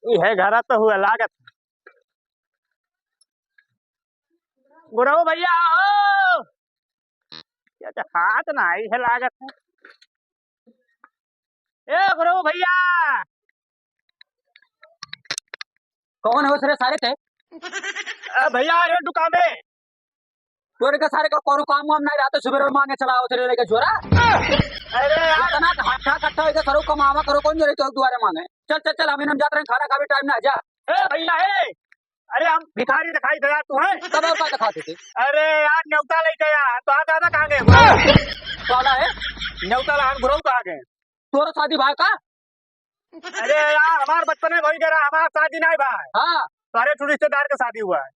है घर तो हुआ लागत गुरु भैया आओ। क्या तो हाथ ना आई है लागत है। ए गुरु भैया कौन है वो सारे थे भैया ये दुकान में तोरे के सारे का कौन काम वाम नहीं रहता सुबह मांगे चलाओ तेरे लेके छोरा अरे यार इतना हट्ठा कट्ठा होके सरो कमावा करो कौन जरे तो दुआरे मांगे चल चल चल हम जाते हैं खाना खा भी टाइम ना जा ए भैया ए अरे हम भिखारी दिखाई दे यार तू है कब और का दिखाते थे अरे यार न्योता लेके यार तो दादा कहाँ गए वाला है न्योता लान गुरु कहाँ गए तोरा शादी भाई का अरे यार हमारे बचपन में वही कह रहा हमारा शादी नहीं भाई हाँ सारे रिश्तेदार का शादी हुआ है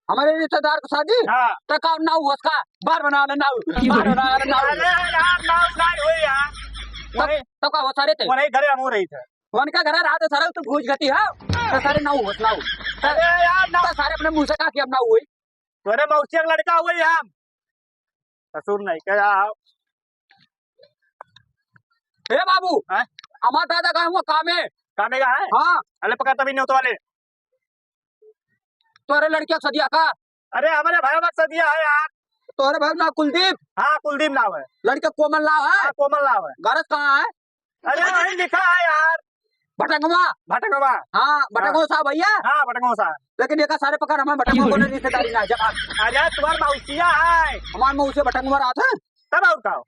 हमारे रिश्तेदार को शादी हाँ तो का नाव उसका बार बना ले नाव बार बना ले नाव अरे यार नाव नहीं हुई यार तो का वो सारे थे वही घरे हम हो रही थे उनका घर रहा तो सारा तो भूज गति है तो सारे नाव होस नाव अरे यार तो सारे अपने मुंह से कहा कि अब नाव हुई तुम्हारे मौसी का लड़का हुई हम ससुर नहीं क्या हे बाबू हैं? हमारा दादा का हुआ काम है कामे का है हाँ अरे पका तभी नहीं वाले तोरे लड़किया सदिया का अरे हमारे भाई बक्सा दिया है यार तोरे भाई ना कुलदीप हाँ कुलदीप नाम है लड़का कोमल नाव है हाँ कोमल नाम है गरज कहाँ है अरे वही लिखा है यार भटंगवा भटकवा हाँ भटंगवा साहब भैया हाँ भटकवा सा लेकिन ये का सारे पकड़ हमारे भटंगवा को रिश्तेदारी ना जब अरे तुम्हारा मौसिया है हमारे मुंह से भटंगवा रहा था तब और का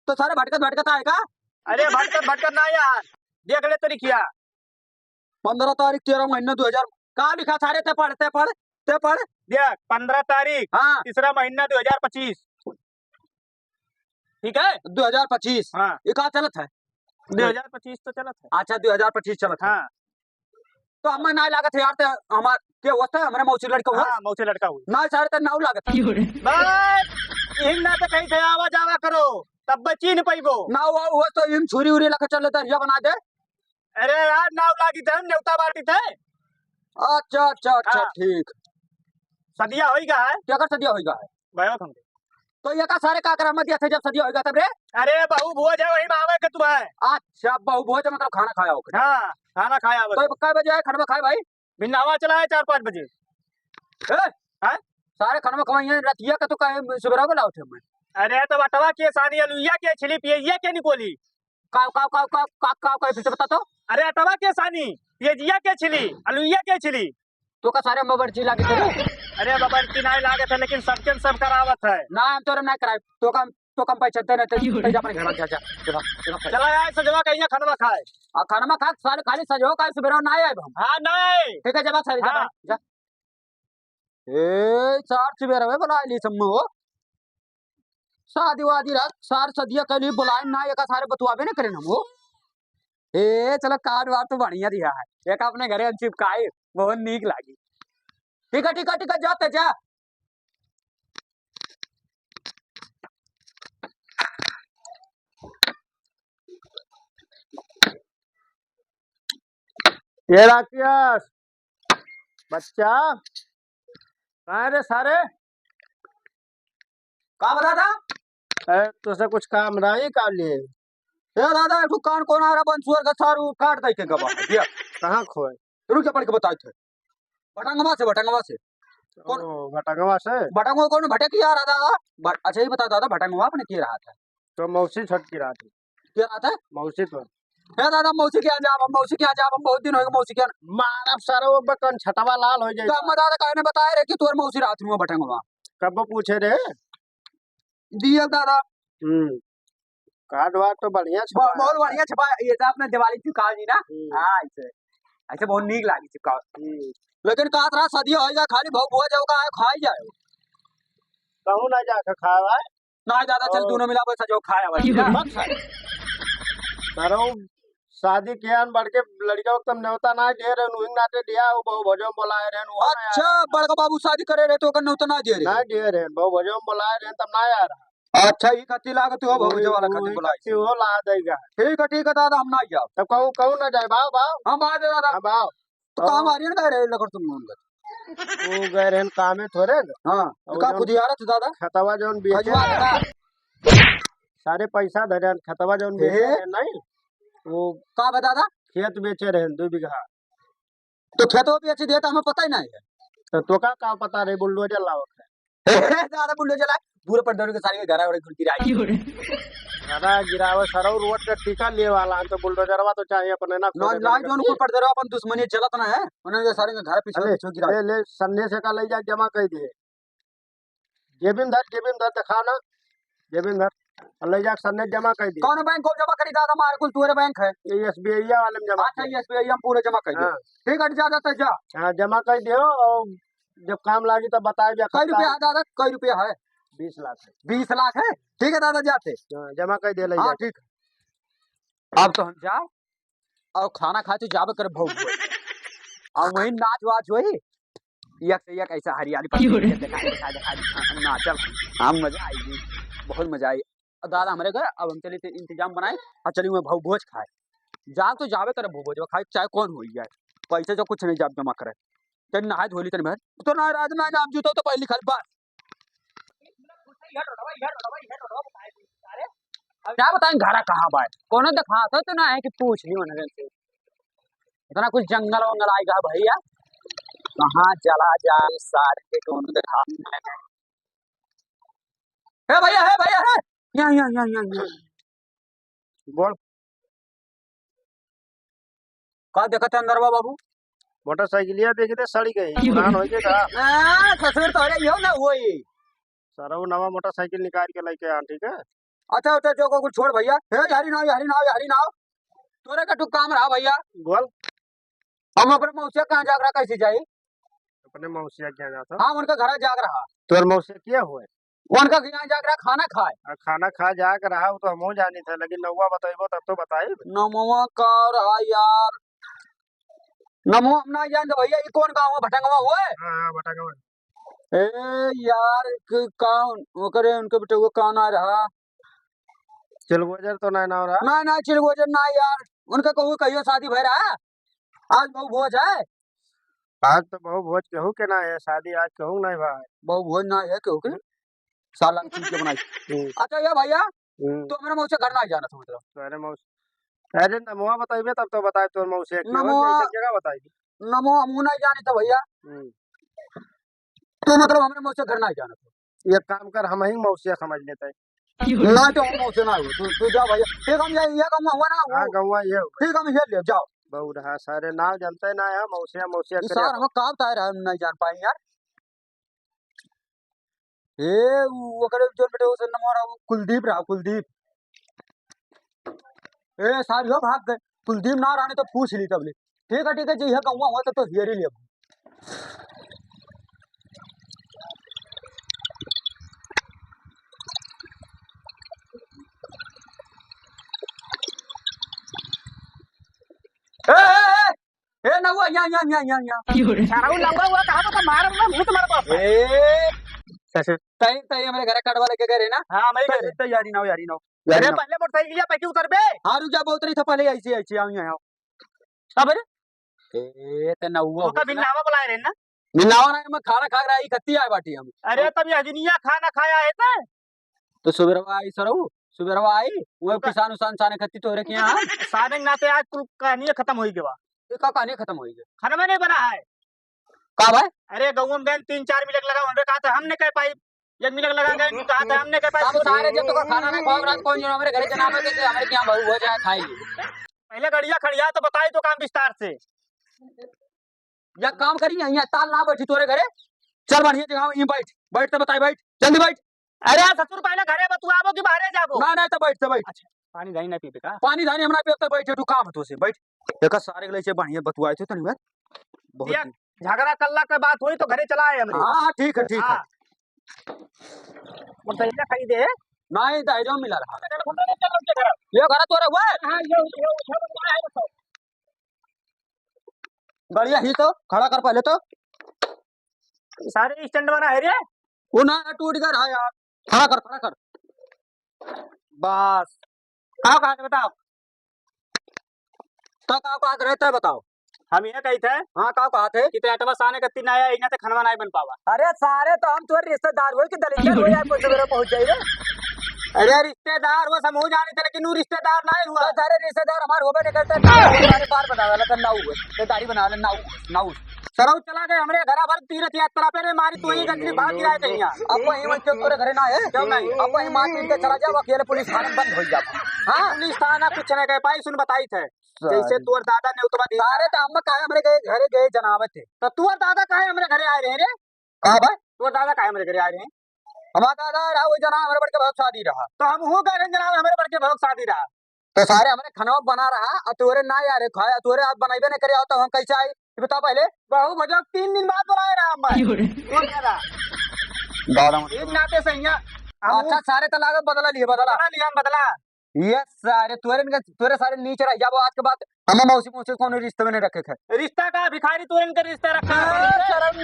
तो सारे भटकत आएगा अरे भटकत ना यार देख ले तो लिखिया 15 तारीख 13 महीना 2000 कहा लिखा सारे ते पढ़ देख 15 तारीख हाँ तीसरा महीना 2025 ठीक है 2025 हाँ ये कहा चलत है 2025 तो चलत है अच्छा 2025 चलत है हाँ तो हमें ना लागत है यार ते हमार के होता है हमारे मौसी लड़का हुआ हाँ मौसी लड़का हुई ना सारे ते नाव लागत है बस यही ना तो कहीं थे आवा जावा करो तब बची नहीं पाइबो नाव हुआ तो इन छुरी उरी लगा चल लेता है बना दे अरे यार नाव लागी थे न्योता बाटी थे अच्छा अच्छा अच्छा हाँ। ठीक सदिया होई का है क्या कर सदिया होगा भयो तुम तो ये का सारे का करामत दिया थे जब सदिया होगा तब रे अरे बहू भोज है वही मावे के तुम है अच्छा बहु भोज मतलब खाना खाया होगा हाँ खाना खाया बस तो कै बजे आए खाना खाए भाई बिन्नावा चला है 4-5 बजे ए? हैं? सारे खाना खवाइए रतिया का तो कहे सुबह को लाओ थे मैं अरे तो बटवा के सानी अलुइया के छिली पियजिया के निकोली काव काव काव काव काव काव काव फिर से बता तो अरे अटवा के सानी पियजिया के छिली अलुइया के छिली तो का सारे मगरची लागे थे अरे बबरती नहीं लागे थे लेकिन सबके सब करावत है ना हम तोरे ना कराए तो कम पैसे देते नहीं ते अपने घर जा चला यार सजवा कहीं खाना खाए आ खाना में खा सारे खाली सजो का सुबह ना आए हम हाँ नहीं ठीक है जब सारे जा हाँ। जा ए चार सुबह वे बुला ली सम्मो शादी वादी रात सार सदिया के लिए बुलाए ना एक सारे बतुआबे ना करें हम वो ए चलो कार्ड वार तो बढ़िया दिया है एक अपने घरे चिपकाए बहुत नीक लागी ठीक है जाते जा ये राकेश बच्चा कहाँ रे सारे का बता था तुझसे कुछ काम रही का लिए ए दादा एक कान कौन आ रहा बंसुअर का सारू काट दे के गवा दिया कहाँ खोए रुक जा पढ़ के बताए थे भटंगवा से कौन भटकवा से भटंगवा कौन भटक आ रहा दादा अच्छा ही बता दादा भटंगवा अपने की रहा था तो मौसी छट की रात क्या रहा था मौसी तो हे दादा मौसी के जा हम बहुत दिन हो गए मौसी के मानव सारा वो बकन छटवा लाल हो जाए तो हम दादा कहने बताए रे कि तोर मौसी रात में भटंगवा कब पूछे रे दिया दादा कार्ड वार तो बढ़िया बहुत बढ़िया छपा ये था अपने दिवाली चिपका जी ना हाँ ऐसे ऐसे बहुत नीक लागी चिपका लेकिन का तरह सदिया हो जाए खाली भाव बुआ जाओगा खाई जाए कहूँ ना जाकर खावा ना दादा चल दोनों मिला बस जो खाया भाई सरो शादी किया बढ़ के लड़का को तुम न्योता ना दे रहे नु नाटे दिया वो बहु भजो बोलाए रे अच्छा बड़का बाबू शादी करे रहे तो कन उतना ना दे ना दे रहे बहु भजो बोलाए रे तब ना यार अच्छा ही कति लागत हो भौज वाला कति बुलाई वो ला देगा ठीक है दादा हम ना जाओ तब कहूँ ना जाए भाव हम आ जाए दादा भाव तो काम आ रही है ना रे लगर तुम वो गए रहन काम है थोड़े हां का खुदियारत दादा खतवा जोन बेचे सारे पैसा धरे खतवा जोन बेचे नहीं वो का बता दा खेत बेचे रहे 2 बीघा। तो खेतों बेच दिया तो हमें पता ही नहीं तो तोका का पता रे बुलडोजर लावत है ज्यादा बुल्लो चला पूरे पर के सारी घर और घुलती रही घरा गिरावे सरौ रोड के टीका लिए वाला तो बुलडोजरवा तो चाहिए अपने ना ना लाज जोन ऊपर पड़ दे रहा अपन दुश्मनी चलत ना है उन्होंने सारे के घर पीछे पीछे गिरा ले सन्ने से का ले जा जमा कर दिए जेबिन धर दिखा ना जेबिन धर ले जा सन्ने जमा कर दिए। कौन बैंक को जमा करी दादा हमारे कुल तुम्हारे बैंक है ये एसबीआई वाले में जमा। अच्छा एसबीआई हम पूरे जमा कर दिए ठीक है जा जाता जा हाँ जमा कर दियो और जब काम लागी तब बताए कई रुपया है दादा कई रुपया है 20 लाख है। 20 लाख है ठीक है दादा जाते जमा कर दे ले हाँ ठीक अब तो हम जाओ और खाना खाते जाबे कर भोग और वही नाच वाच वही एक से एक ऐसा हरियाली पर नाचल हम मजा आएगी बहुत मजा आई दादा हमारे घर अब हम चले इंतजाम बनाए और चलिए मैं भाव भोज खाए जा तो जावे करे भोज खाए चाहे कौन हो जाए पैसे जो कुछ नहीं जाब जमा करे चल नहाय धोली तन भर तो ना राज ना नाम जूतो तो पहली खाली बात क्या बताएं घरा कहाँ बाय कौन दिखाता तो ना है कि पूछ ली मनोरंजन से इतना कुछ जंगल वंगल आएगा भैया कहाँ चला जाए सारे के कौन दिखा है भैया है यहाँ बोल का देखते अंदर बाबू मोटरसाइकिलिया देखी थे सड़ी गई पुरान हो गया तस्वीर तो अरे यो ना वही सारा वो नवा मोटरसाइकिल निकाल के लेके आ ठीक है। अच्छा अच्छा जो को कुछ छोड़ भैया हे हरी नाव तोरे का टुक काम रहा भैया बोल हम अपने मौसिया कहाँ जाग रहा कैसे जाए अपने मौसिया क्या जाता हाँ उनका घर जाग रहा तोर मौसिया क्या हुए उनका यहाँ जाग रहा खाना खाए खाना खा जाग रहा वो तो हम जानी था लेकिन नौवा बताइबो तब तो बताई नमवा का रहा यार नमो हम ना जान भैया ये कौन गाँव है भटंगवा हुआ है हाँ भटंगवा ए यार कौन वो करे उनके बेटे वो कौन आ रहा चिलगोजर तो नहीं ना हो रहा ना चिलगोजर ना यार उनका कहूँ कहियो शादी भय रहा आज बहु भोज है आज तो बहु भोज कहूँ के ना है शादी आज कहूँ नहीं भाई बहु भोज ना है कहूँ के साला चीज के बनाई अच्छा ये भैया तो मेरे मौसे घर ना जाना था मतलब अरे मौसी अरे नमोआ बताइबे तब तो बताए तोर मौसी जगह बताई नमो हम नहीं जाने था भैया तो मतलब हमने मौसे घर ना जाना था ये काम कर हम ही मौसिया समझ लेते ना तो हम मौसे ना हो तू जा भैया ठीक हम ये काम हुआ ना हाँ गौवा ये ठीक हम ये ले जाओ बहु रहा सारे नाव जानते ना है मौसिया मौसिया सर हम काम तार हम नहीं जान पाए यार ए वो करे जो बेटे उसे नमो रहा कुलदीप ए सारियो भाग गए कुलदीप ना रहने तो पूछ ली तब ले ठीक है जी है कहूँ हुआ तो हियर ही ले ए नहुआ यहाँ सारा लंगा हुआ कहां तो मार ना मुंह तुम्हारे पास ए तई हमारे घर कटवा लेके गए ना हां मैं तो यारी ना अरे पहले मोटरसाइकिल या पैकी उतर बे हां रुक जा बहुत रही था पहले ऐसे आओ यहाँ अब ए ते नहुआ तो बिन्नावा बुलाए रे ना मिलावा ना मैं खाना खा रहा है खत्ती आए बाटी हम अरे तब ये हजनिया खाना खाया है ना तो सुबेरवा आई सरऊ सुबेरवा आई वो किसान उसान साने खत्ती तो रखे यहाँ सारे नाते आज कुल कहानी खत्म हो गई का कहानी खत्म हो गई खाना में नहीं बना है का भाई अरे गऊ में 3-4 मिनट लगा हमने कहा था हमने कह पाई 1 मिनट लगा गए कहा था हमने कह पाई सारे जब तक खाना नहीं खाओ रात कौन जो हमारे घर के नाम है कि हमारे क्या बहु हो जाए खाएंगे पहले गड़िया खड़िया तो बताई तो काम विस्तार से या काम करी यहाँ ताल ना बैठी तोरे घरे चल बढ़िया जगह यहीं बैठ तो बताई बैठ जल्दी बैठ अरे ससुर पहले घरे बतू आवो कि बाहर जाबो ना तो बैठ अच्छा पानी धानी ना पीबे का पानी धानी हमरा पे तो बैठे तू काम तो से बैठ एक सारे गले से बढ़िया बतुआए थे तनी बात बहुत झगड़ा कल्ला के बात हुई तो घरे चला आए हमरे हां ठीक है मोटरसाइकिल खरीदे नहीं दाइजो मिला रहा ये घर तोरे हुआ हां ये बढ़िया ही तो खड़ा कर पहले तो सारे स्टैंड बना है रे वो ना टूट गया रहा यार खड़ा कर बस कहाँ बताओ तो कहाँ रहता है बताओ हम ये कहते हैं हाँ कहाँ थे कि तेटवा साने कत्ती ना आया इना ते खनवा नहीं बन पावा अरे सारे तो हम तुम्हारे रिश्तेदार हुए कि दलित हो या कुछ मेरे पहुंच जाए रे अरे रिश्तेदार वो समूह जाने थे लेकिन वो रिश्तेदार ना हुआ। तो सारे रिश्तेदार हमारे होबे नहीं करते सारे बार बना वाला तो नाऊ है तो दाढ़ी बना वाला नाऊ नाऊ सरऊ चला गए हमरे घर भर तीर्थ यात्रा पे रे मारी तो ही गंदगी भाग गिराए कहीं अब वही वही क्यों तोरे घरे ना है क्यों नहीं? अब वही मार पीट के चला जाओ अकेले पुलिस थाने में बंद हो जाओ हाँ पुलिस थाना कुछ नहीं कह पाई सुन बताई थे जैसे तोर दादा ने उतवा दिया सारे तो हम कहा हमरे गए घरे गए जनावत थे तो तोर दादा काहे हमरे घरे आए रहे रे? कहा भाई तोर दादा काहे हमरे घरे आए रहे? हमारा दादा रहा वो जना हमारे बड़ के बहुत शादी रहा तो हम हूँ कह रहे जनाब हमारे बड़के बहुत शादी रहा। तो सारे हमारे खाना बना रहा और तोरे ना यार खाया तोरे आप बनाइबे नहीं करे तो हम कैसे आए ये बता पहले बहु भजो 3 दिन बाद बुलाए रहा मैं कौन कह रहा दादा एक नाते से यहाँ अच्छा सारे तो लागत बदला लिए बदला बदला लिया बदला ये सारे तोरे सारे नीचे रह जाबो आज के बाद हम मौसी मौसी कौन रिश्ते में नहीं रखे थे रिश्ता का भिखारी तू इनका रिश्ता रखा शर्म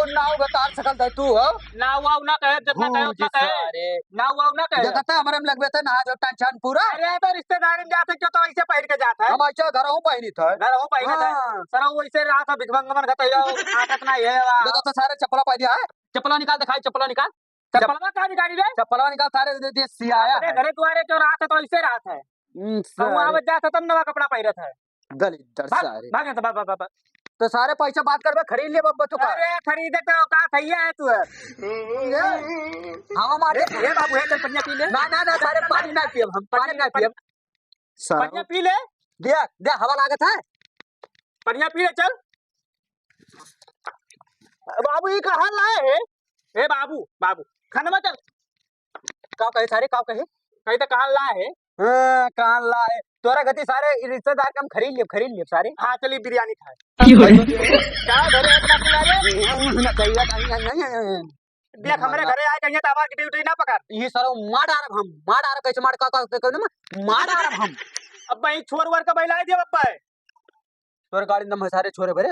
नाव बता सकल था तू हो ना वाव ना कहे जितना कहे उतना कहे सारे ना वाव ना कहे जगता हमारे में लगवे थे ना जो टेंशन पूरा अरे तो रिश्तेदारी में जाते क्यों तो ऐसे पहन के जाता है हम ऐसा घर हूं पहनी था घर हो पहने थे हाँ। सर वो ऐसे रहा था भिखमंगमन खतैया आदत ना है देखो तो सारे चप्पला पहन दिया है चप्पला निकाल दिखाई चप्पला निकाल चप्पल का भिखारी रे चप्पला निकाल सारे दे सियाया अरे घरे तुम्हारे क्यों रहा था तो ऐसे रहा था कहूँ आवत जाता तब नवा कपड़ा पहने थे दलित सारे भागे तो बाबा बाबा तो सारे पैसा बात करबे खरीद ले बब्बा तो का अरे खरीदे तो का थैया है तू हाँ मारे ये बाबू है चल पन्या पी ले ना ना ना सारे पानी ना पियब हम पानी ना पियब पन्या पी ले दे हवा लागत है पन्या पी ले चल बाबू ये कहाँ लाए है ए बाबू बाबू खाना में चल का कहे सारे का कहे कहीं तो कहाँ लाए है हाँ कहाँ लाए तोरा गति सारे रिश्तेदार के हम खरीद लिए सारे हाँ चली बिरयानी खाए क्या घरे इतना खिला ले देख हमारे घरे आए कहीं तो आवाज ड्यूटी ना पकड़ ये सारा मार डार कैसे मार का मार डार हम अब भाई छोर वर का बैला दिया बब्बा है तोर गाड़ी नंबर सारे छोरे भरे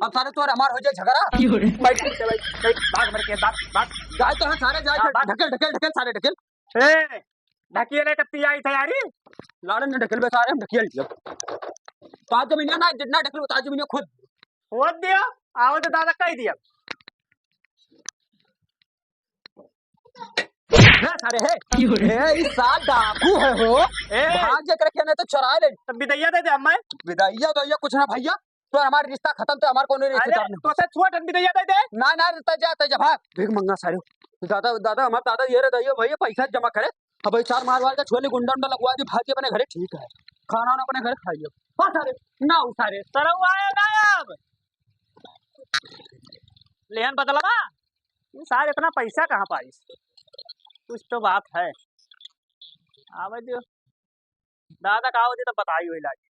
अब सारे तोर हमार हो जाए झगड़ा बैठ भाग मर के भाग जाए तो हाँ सारे जाए ढकेल सारे ढकेल ए ढकिए रे कत्ती आई तैयारी लाड़न ने ढकेल बे सारे हम ढकेल दिया ताज जमीन ना जितना ढकेल ताज जमीन खुद हो दिया आओ तो दादा कह दिया सारे है इस साल डाकू है हो भाग जे करके नहीं तो चुरा ले तब बिदैया दे अम्मा विदाइया तो कुछ ना भैया तो हमारा रिश्ता खत्म तो हमारे को नहीं रिश्ता तो से छुआ टन बिदैया दे दे ना जा भाग भीख मंगा सारे दादा हमारे दादा ये रे भैया पैसा जमा करे अब भाई 4 मार के छोले गुंडा उंडा लगवा दी भाग के अपने घरे ठीक है खाना वाना अपने घर खाइए हाँ सारे ना सारे सरऊ आया गायब लेहन बदलवा सारे इतना पैसा कहाँ पाई कुछ तो बात है आवे दियो दादा का आवती तो बताई हुई लागी